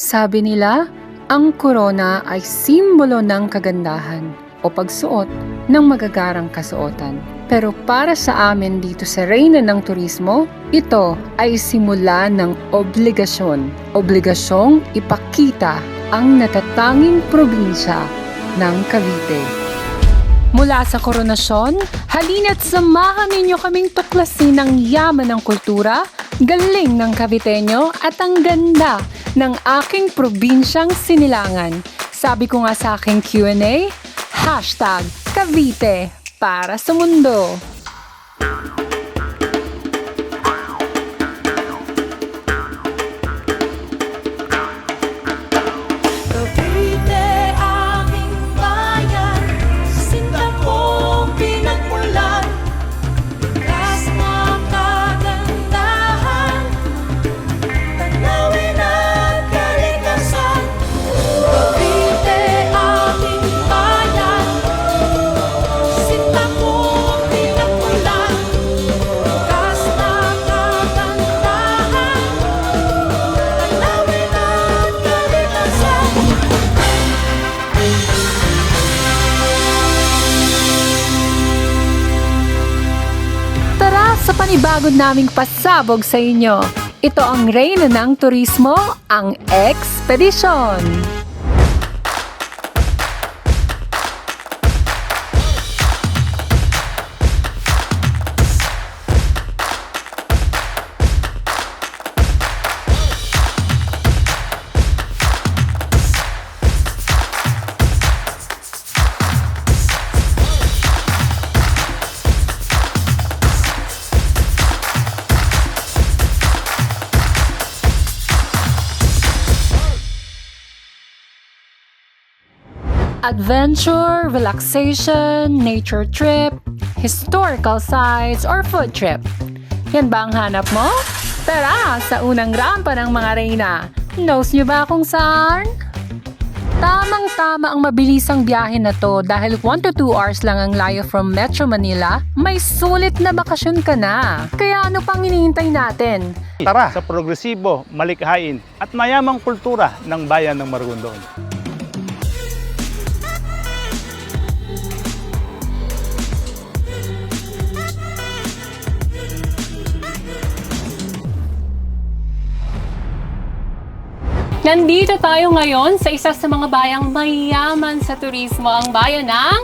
Sabi nila, ang korona ay simbolo ng kagandahan o pagsuot ng magagarang kasuotan. Pero para sa amin dito sa Reyna ng Turismo, ito ay simula ng obligasyon. Obligasyong ipakita ang natatanging probinsya ng Cavite. Mula sa koronasyon, halina't samahan ninyo kaming tuklasin ang yaman ng kultura, galing ng Caviteño at ang ganda ng aking probinsyang sinilangan. Sabi ko nga sa aking Q&A, #Cavite para sa mundo. Cavite, aking bayan, sinta kong pinagmulan, likas na kagandahan, tanawin at kalikasan. Cavite, aking bayan, sinta kong pinagmulan, likas na kagandahan, tanawin at kalikasan. Tara sa panibagod naming pasabog sa inyo. Ito ang Reyna ng Turismo, ang Expedition. Adventure, relaxation, nature trip, historical sites, or food trip. Yan ba ang hanap mo? Tara sa unang rampa ng mga Reyna. Knows nyo ba kung saan? Tamang-tama ang mabilisang biyahe na to dahil 1 to 2 hours lang ang layo from Metro Manila, may sulit na bakasyon ka na. Kaya ano pang hinihintay natin? Tara sa progresibo, malikhain at mayamang kultura ng bayan ng Maragondon. Nandito tayo ngayon sa isa sa mga bayang mayaman sa turismo, ang bayan ng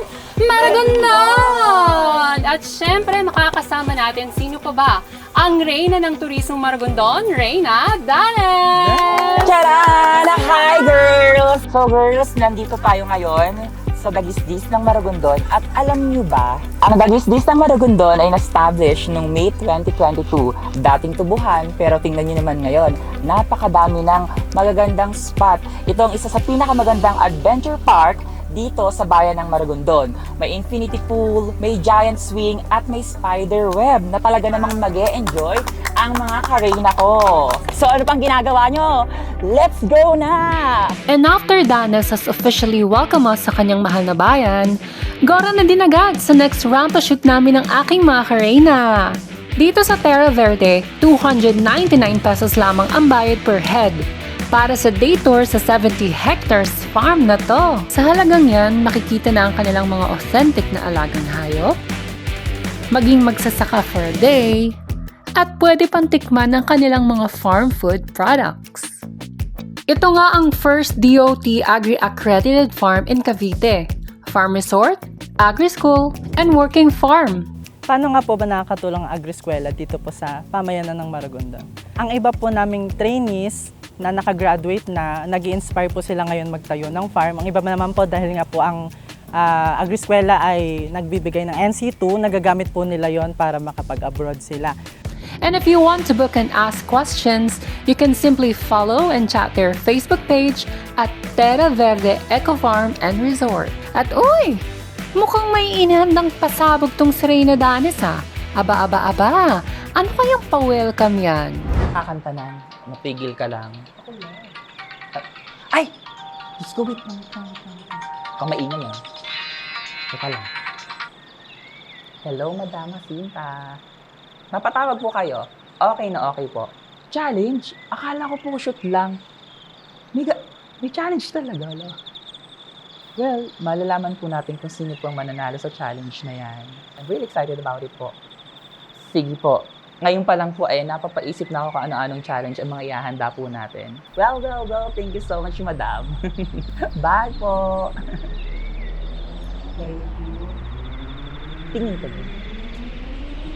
Maragondon! At syempre, makakasama natin sino pa ba? Ang Reyna ng Turismo Maragondon, Reyna Danes! Charan! Hi, girls! So, girls, nandito tayo ngayon sa Dagisdis ng Maragondon. At alam niyo ba, ang Dagisdis ng Maragondon ay na-establish noong May 2022. Dating tubuhan, pero tingnan niyo naman ngayon, napakadami ng magagandang spot. Ito ang isa sa pinakamagandang adventure park dito sa bayan ng Maragondon. May infinity pool, may giant swing, at may spider web na talaga namang mag-e-enjoy ang mga kareyna ko. So ano pang ginagawa nyo? Let's go na! And after Danes has officially welcomed us sa kanyang mahal na bayan, gora na din agad sa next rampa shoot namin ng aking mga kareyna. Dito sa Terra Verde, 299 pesos lamang ang bayad per head para sa day tour sa 70 hectares farm na to. Sa halagang yan, makikita na ang kanilang mga authentic na alagang hayop, maging magsasaka for a day, at pwede pang tikman ng kanilang mga farm food products. Ito nga ang first DOT Agri-accredited farm in Cavite. Farm resort, agri-school, and working farm. Paano nga po ba nakakatulong ang agri-eskwela dito po sa pamayanan ng Maragondon? Ang iba po naming trainees na nakagraduate na, nag-i-inspire po sila ngayon magtayo ng farm. Ang iba naman po dahil nga po ang agri-eskwela ay nagbibigay ng NC2, nagagamit po nila yon para makapag-abroad sila. And if you want to book and ask questions, you can simply follow and chat their Facebook page at Terra Verde Eco Farm and Resort. At uy, mukhang may inihandang pasabog tong si Reyna Danes ha. Aba, ano kayang pa-welcome yan? Kakanta na, mapigil ka lang. Ay! Diyos ko, wait lang. Kung maingay yan. Teka lang. Hello, Madam Jacinta. Napatawag po kayo? Okay na okay po. Challenge? Akala ko po shoot lang. May challenge talaga, ala. Well, malalaman po natin kung sino po ang mananalo sa challenge na yan. I'm really excited about it po. Sige po. Ngayon pa lang po ay napapaisip na ako kung ano-anong challenge ang mga ihahanda po natin. Well. Thank you so much, madam. Bye po. Thank you. Tingin ko din.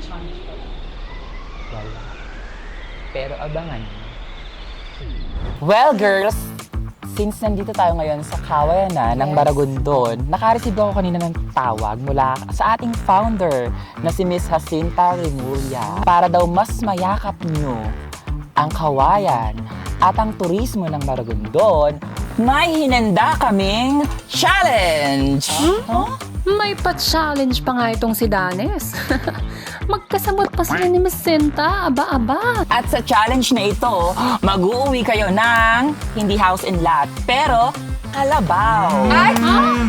Challenge pa lang. Wala. Pero abangan niyo. Well, girls, since nandito tayo ngayon sa kawayan na ng Maragondon, nakareceive ako kanina ng tawag mula sa ating founder na si Miss Jacinta Remulla para daw mas mayakap nyo ang kawayan at ang turismo ng Maragondon. May hinanda kaming challenge! May pa-challenge pa nga itong si Danes. Magkasamot pa sila ni Miss Sinta, aba-aba. At sa challenge na ito, mag-uuwi kayo ng hindi house and lot, pero kalabaw.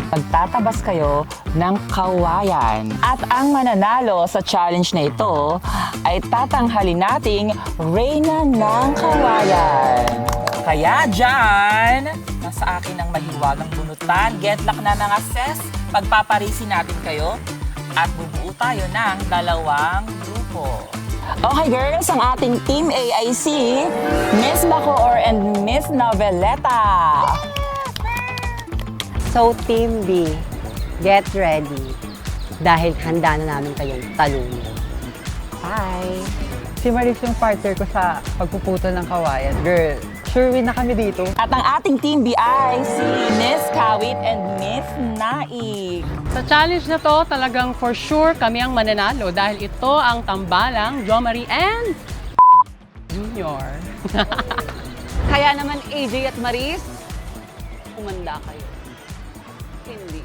Magtatabas kayo ng kawayan. At ang mananalo sa challenge na ito ay tatanghalin nating Reyna ng Kawayan. Kaya dyan, nasa akin ang mahiwagang bunutan. Get luck na ng assess. Pagpaparisi natin kayo at bubuo tayo ng 2 grupo. Okay girls, ang ating Team A ay si Miss Bacoor and Miss Noveleta. So Team B, get ready. Dahil handa na namin kayong talunin. Bye! Si Maris yung partner ko sa pagpuputol ng kawayan. Girl, sure win na kami dito. At ang ating Team B ay si Miss Kawit and Miss Naig. Sa challenge na to, talagang for sure kami ang mananalo dahil ito ang tambalang Jo Marie and Junior. Kaya naman AJ at Maris, umanda kayo. Hindi.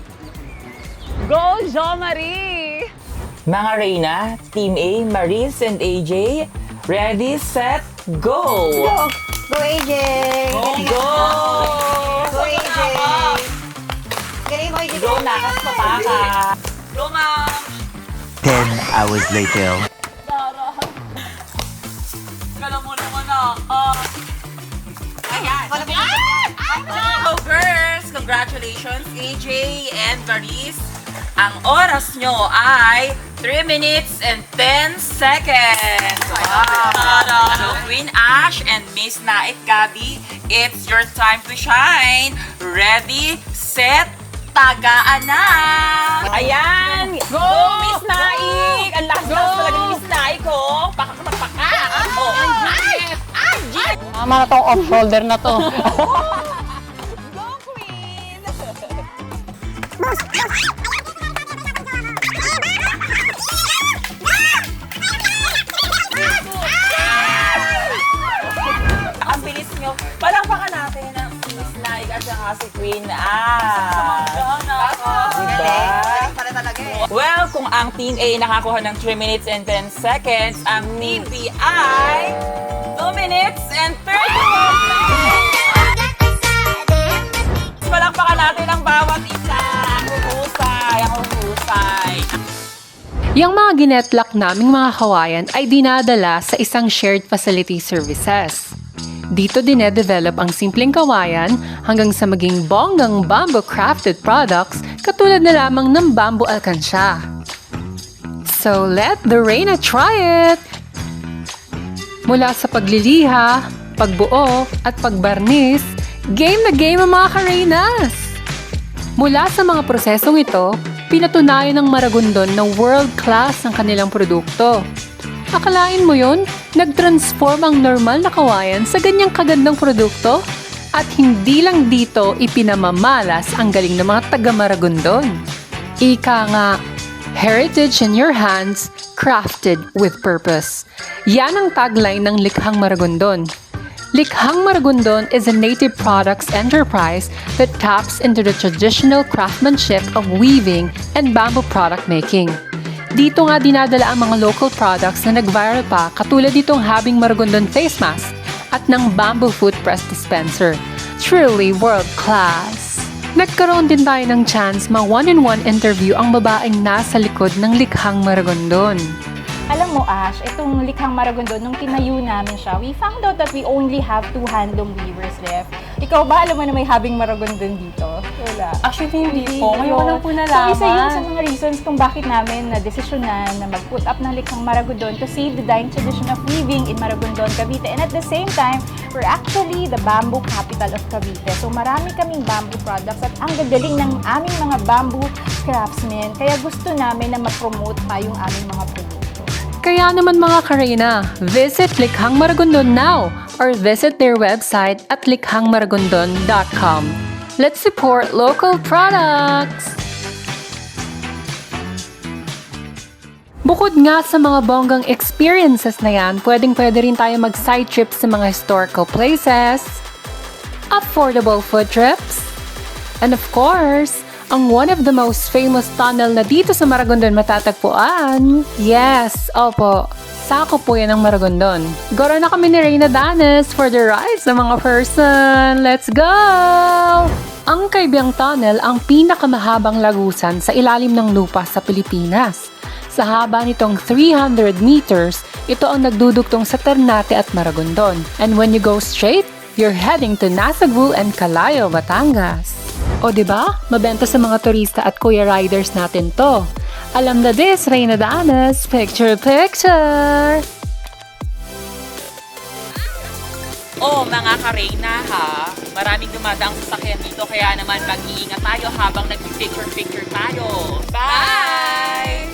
Go, Jo Marie! Mga Reyna, Team A, Maris and AJ, ready, set, go! Go AJ! Go! Go AJ! Galing mo AJ! Go na, kas pataka! Go, ma'am! 10 hours later. Kala mo naman ako. Ayan. Oh, girls! Congratulations, AJ and Maris. Ang oras nyo ay 3 minutes and 10 seconds. Wow! So, Queen Ash and Miss Naik Gabi, it's your time to shine. Ready, set, tagaan na! Ayan! Go, Miss Naik! Ang lakas-lakas talaga ni Miss Naik, oh! Pakakapaka! Oh! Ay! Tama na tong off-shoulder na to. Go, Queen! Ang bilis nyo. Palakpakan natin ang Miss Naik at saka si Queen. Diba? Well, kung ang Team A nakakuha ng 3 minutes and 10 seconds, ang Team B ay 2 minutes and 30 seconds. Palakpakan natin ang bawat isa. Ang husay. Yung mga ginetlak naming mga kawayan ay dinadala sa isang shared facility services. Dito dinedevelop ang simpleng kawayan hanggang sa maging bonggang bamboo crafted products katulad na lamang ng bamboo alkansya. So let the Reyna try it! Mula sa pagliliha, pagbuo at pagbarnis, game na game ang mga ka-Reynas! Mula sa mga prosesong ito, pinatunayan ng Maragondon na world-class ang kanilang produkto. Akalain mo yun? Nag-transform ang normal na kawayan sa ganyang kagandang produkto? At hindi lang dito ipinamamalas ang galing ng mga taga-Maragondon. Ika nga, heritage in your hands, crafted with purpose. Yan ang tagline ng Likhang Maragondon. Likhang Maragondon is a native products enterprise that taps into the traditional craftsmanship of weaving and bamboo product making. Dito nga dinadala ang mga local products na nag-viral pa katulad ditong Habing Maragondon face mask at ng bamboo food press dispenser. Truly world-class! Nagkaroon din tayo ng chance ma one-on-one interview ang babaeng nasa likod ng Likhang Maragondon. Alam mo, Ash, itong Likhang Maragondon, nung tinayo namin siya, we found out that we only have 2 handloom weavers left. Ikaw ba, alam mo na may habing Maragondon dito? Wala. Actually, hindi po. Ngayon ko lang po So, nalaman. isa yun sa mga reasons kung bakit namin na-desisyonan na mag-put up ng Likhang Maragondon to save the dying tradition of weaving in Maragondon, Cavite. And at the same time, we're actually the bamboo capital of Cavite. So, marami kaming bamboo products at ang gagaling ng aming mga bamboo craftsmen. Kaya gusto namin na ma-promote pa yung aming mga produkto. Kaya naman mga Karina, visit Likhang Maragondon now or visit their website at likhangmaragondon.com. Let's support local products! Bukod nga sa mga bonggang experiences na yan, pwede rin tayo mag-side trips sa mga historical places, affordable food trips, and of course, ang one of the most famous tunnel na dito sa Maragondon matatagpuan. Yes, opo, sako po yan ng Maragondon. Gora na kami ni Reyna Danes for the ride sa mga person. Let's go! Ang Kaibiyang Tunnel ang pinakamahabang lagusan sa ilalim ng lupa sa Pilipinas. Sa haba nitong 300 meters, ito ang nagdudugtong sa Ternate at Maragondon. And when you go straight, you're heading to Nasugbu and Calayo, Batangas. O diba? Mabenta sa mga turista at kuya riders natin to. Alam na this, Reyna Danes. Picture, picture! Oh, mga ka-Reyna ha, maraming dumadaang sasakyan dito kaya naman mag-iingat tayo habang nag-picture-picture tayo. Bye!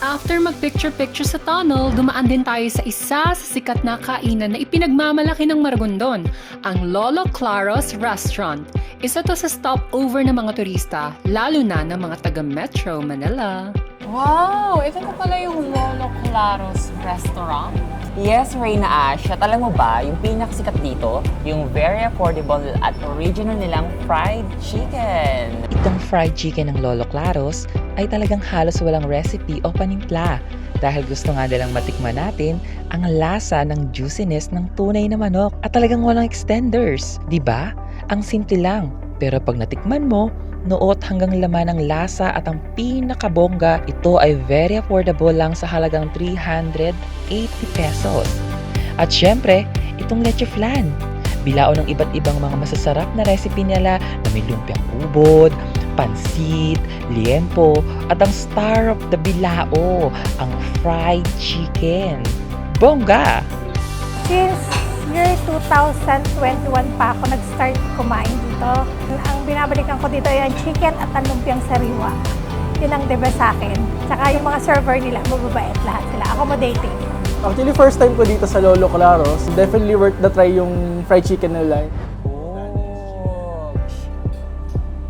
After mag-picture-picture sa tunnel, dumaan din tayo sa isa sa sikat na kainan na ipinagmamalaki ng Maragondon, ang Lolo Claros Restaurant. Isa to sa stopover ng mga turista, lalo na ng mga taga-Metro Manila. Wow! Ito na pala yung Lolo Claros Restaurant. Yes, Reyna Ash, at alam mo ba, yung pinakasikat dito, yung very affordable at original nilang fried chicken. Itong fried chicken ng Lolo Claros ay talagang halos walang recipe o panimpla dahil gusto nga nilang matikman natin ang lasa ng juiciness ng tunay na manok at talagang walang extenders. Diba? Ang simple lang, pero pag natikman mo, noot hanggang laman ng lasa at ang pinakabongga, ito ay very affordable lang sa halagang 380 pesos. At syempre, itong leche flan. Bilao ng iba't ibang mga masasarap na recipe nila na may lumpiang ubod, pansit, liempo, at ang star of the bilao, ang fried chicken. Bongga! Since year 2021 pa ako nag-start kumain dito. Ang binabalikan ko dito ay ang chicken at ang lumpiang sariwa. Yun ang diba sa akin. Tsaka yung mga server nila, mababait lahat sila. Accommodating. Actually, first time ko dito sa Lolo Claros. Definitely worth the try yung fried chicken nila. Oh,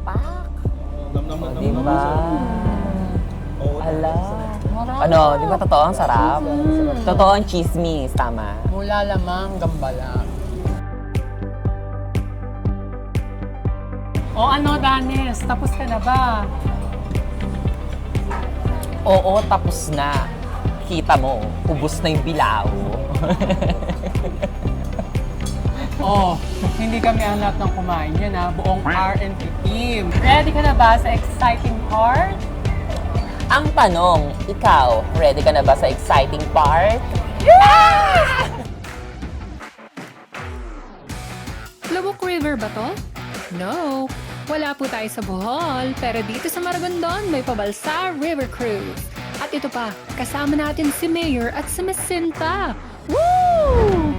pak! Diba? Ala. Ano, di ba totoo ang sarap? Totoo ang chismis, tama? Mula lamang gambala. O ano, Danes? Tapos ka na ba? Oo, tapos na. Kita mo, ubos na yung bilao. Oh, hindi kami ang lahat ng kumain yan ha. Buong R&T team. Ready ka na ba sa exciting part? Ang tanong, ikaw, ready ka na ba sa exciting part? Lubok River ba to? No, wala po tayo sa Bohol, pero dito sa Maragondon may Pabalsa River Cruise. At ito pa, kasama natin si Mayor at si Miss Sinta. Woo!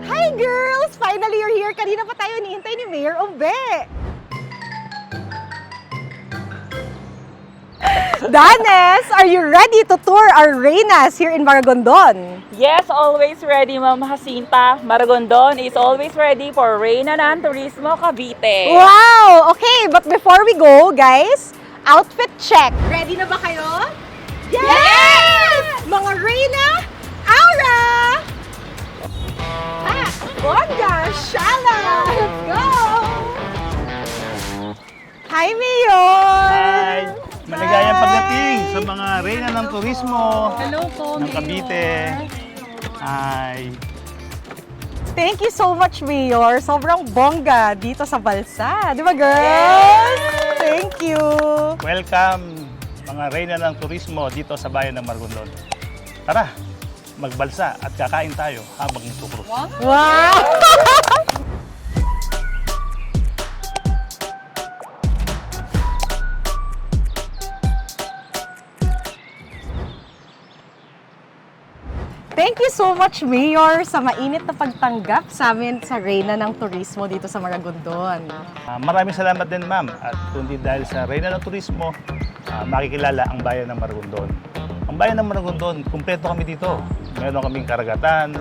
Hi girls! Finally you're here! Kanina pa tayo hinihintay ni Mayor Ombe! Danes, are you ready to tour our Reynas here in Maragondon? Yes, always ready, Ma'am Jacinta. Maragondon is always ready for Reyna ng Turismo Cavite. Wow! Okay, but before we go, guys, outfit check. Ready na ba kayo? Yes! Mga Reyna, Aura! Bongga! Shala! Let's go! Hi, Mayor! Hi! Maligayang pagdating sa mga reyna ng turismo Hello po, ng Cavite. Hi! Thank you so much, Mayor. Sobrang bongga dito sa Balsa. Di ba, girls? Thank you! Welcome mga reyna ng turismo dito sa bayan ng Maragondon. Tara, magbalsa at kakain tayo habang nagkukrus. Wow! Thank you so much, Mayor, sa mainit na pagtanggap sa amin sa Reyna ng Turismo dito sa Maragondon. Maraming salamat din ma'am at kundi dahil sa reyna ng turismo, makikilala ang bayan ng Maragondon. Ang bayan ng Maragondon, kumpleto kami dito. Meron kaming karagatan,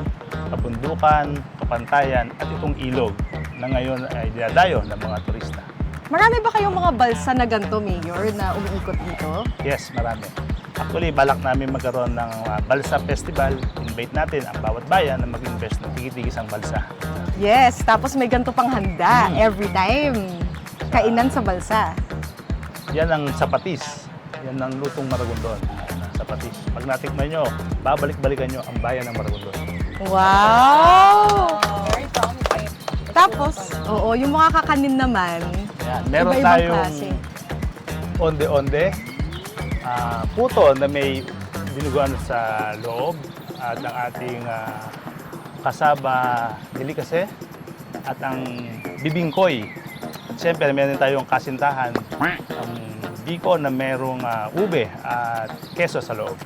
kabundukan, kapantayan at itong ilog na ngayon ay dinadayo ng mga turista. Marami ba kayong mga balsa na ganito, Mayor, na umiikot dito? Yes, marami. Actually, balak namin magkaroon ng Balsa Festival. Invite natin ang bawat bayan na mag-invest ng tigit-tigis ang balsa. Yes, tapos may ganito pang handa every time. Kainan sa balsa. Yan ang sapatis. Yan ang lutong Maragondon. Sapatis. Pag natikman nyo, babalik-balikan nyo ang bayan ng Maragondon. Wow! Tapos, oo, yung mga kakanin naman, Yan. Meron iba-ibang tayong klase. onde-onde, puto na may dinuguan sa loob at ang ating kasaba delikase at ang bibingkoy. At siyempre, meron tayong kasintahan, ang biko na merong ube at keso sa loob.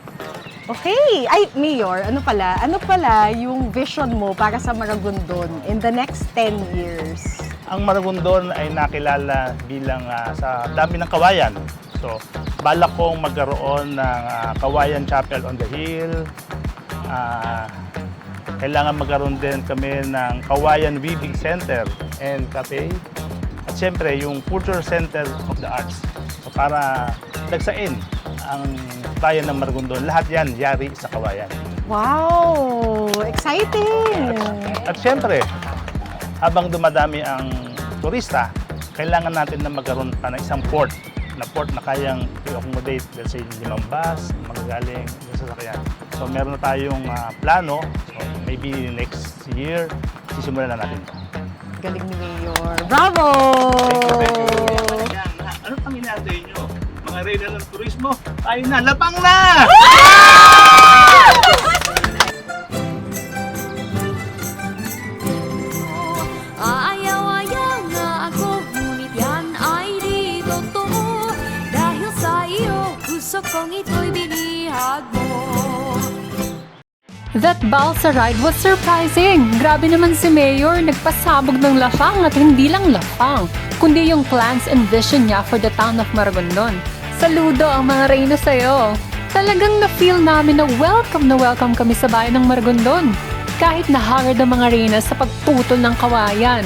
Okay. Ay, Mayor, ano pala yung vision mo para sa Maragondon in the next 10 years? Ang Maragondon ay nakilala bilang sa dami ng kawayan. So, balak kong magkaroon ng Kawayan Chapel on the Hill. Kailangan magkaroon din kami ng Kawayan Weaving Center and Cafe. At siyempre, yung Culture Center of the Arts. So, para dagsain ang bayan ng Maragondon, lahat yan yari sa Kawayan. Wow! Exciting! At siyempre, habang dumadami ang turista, kailangan natin na magkaroon pa ng isang port na kayang i-accommodate, let's say, 5 bus, magagaling yung sasakyan. So, meron na tayong plano. So, maybe next year, sisimulan na natin ito. Galing ni Mayor. Bravo! Ano pang inaantay nyo? Mga reyna ng turismo, tayo na, labang na! Ayaw-ayaw na ako, ngunit yan ay di totoo. Dahil sa iyo, gusto kong ito'y binihag mo. That balsa ride was surprising. Grabe naman si Mayor, nagpasabog ng lafang at hindi lang lafang, kundi yung plans and vision niya for the town of Maragondon. Saludo ang mga reyna sa'yo. Talagang na-feel namin na welcome kami sa bayan ng Maragondon. Kahit nahangad ang mga reyna sa pagputol ng kawayan.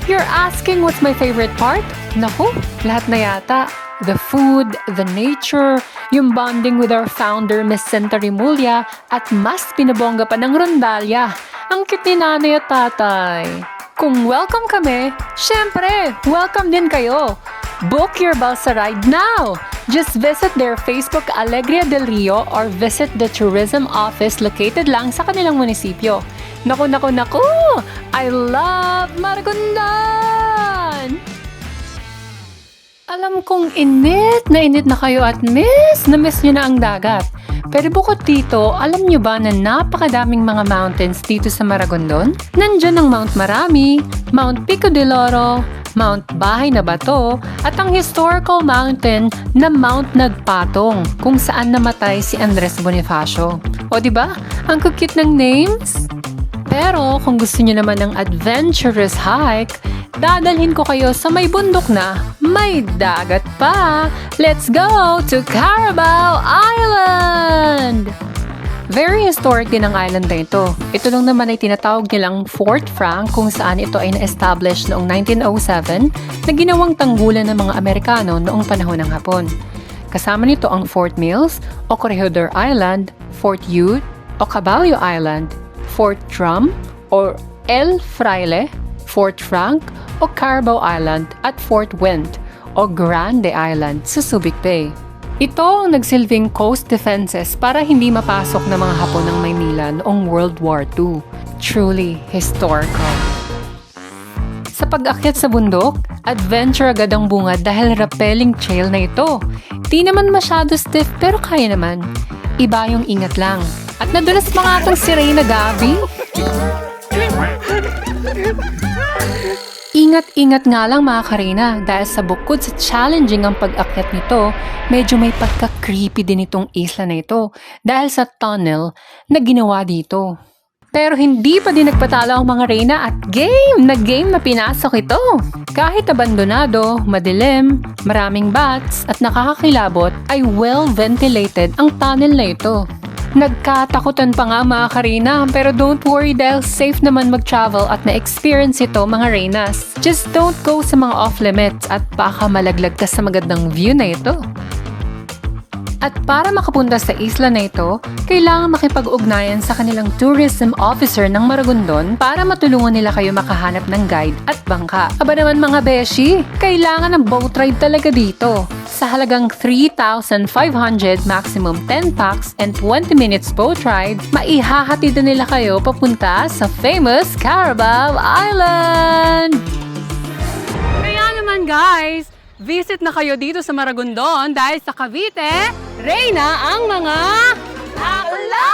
You're asking what's my favorite part? Naku, lahat na yata. The food, the nature, yung bonding with our founder, Miss Senta Rimulya, at mas pinabongga pa ng rondalya. Ang cute ni nanay at tatay. Kung welcome kami, syempre, welcome din kayo. Book your balsa ride now! Just visit their Facebook Alegria del Rio or visit the tourism office located lang sa kanilang munisipyo. Naku! I love Maragondon! Alam kong init na kayo at miss nyo na ang dagat. Pero bukod dito, alam nyo ba na napakadaming mga mountains dito sa Maragondon? Nandyan ang Mount Marami, Mount Pico de Loro, Mount Bahay na Bato, at ang historical mountain na Mount Nagpatong, kung saan namatay si Andres Bonifacio. O diba? Ang cute ng names? Pero kung gusto niyo naman ng adventurous hike, dadalhin ko kayo sa may bundok na may dagat pa. Let's go to Carabao Island! Very historic din ang island na ito. Ito lang naman ay tinatawag nilang Fort Frank kung saan ito ay na-establish noong 1907 na ginawang tanggulan ng mga Amerikano noong panahon ng Hapon. Kasama nito ang Fort Mills o Corregidor Island, Fort Ute o Caballo Island, Fort Drum or El Fraile, Fort Frank o Carabao Island at Fort Wendt o Grande Island sa Subic Bay. Ito ang nagsilbing coast defenses para hindi mapasok ng mga Hapon ng Maynila noong World War II. Truly historical. Sa pag-akyat sa bundok, adventure agad ang bungad dahil rappelling trail na ito. Di naman masyado stiff pero kaya naman. Iba yung ingat lang. At nadulas mga atong si Reyna Gabi. Ingat-ingat nga lang mga karina dahil sa bukod sa challenging ang pag-akyat nito, medyo may pagka-creepy din itong isla na ito dahil sa tunnel na ginawa dito. Pero hindi pa din nagpatalo ang mga reyna at game na pinasok ito. Kahit abandonado, madilim, maraming bats at nakakakilabot ay well-ventilated ang tunnel na ito. Nagkatakutan pa nga mga karina pero don't worry dahil safe naman mag-travel at na-experience ito mga reynas. Just don't go sa mga off-limits at baka malaglag ka sa magandang view na ito. At para makapunta sa isla na ito, kailangan makipag-ugnayan sa kanilang tourism officer ng Maragondon para matulungan nila kayo makahanap ng guide at bangka. Aba naman mga beshi, kailangan ng boat ride talaga dito. Sa halagang 3,500 maximum 10 packs and 20 minutes boat ride, maihahatid na nila kayo papunta sa famous Carabao Island! Kaya naman guys, visit na kayo dito sa Maragondon dahil sa Cavite, Reyna ang mga akla!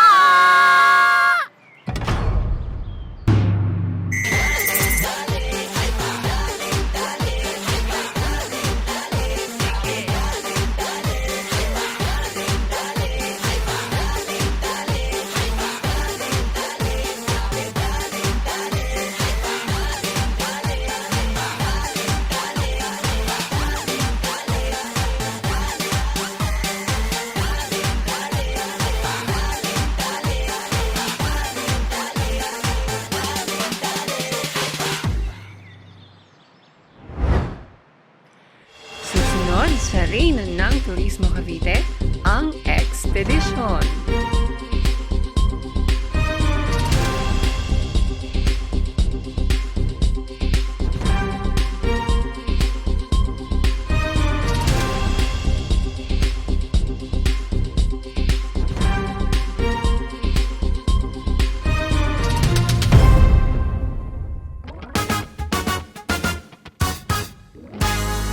Susunod sa Reyna ng Turismo Cavite, ang Expedition.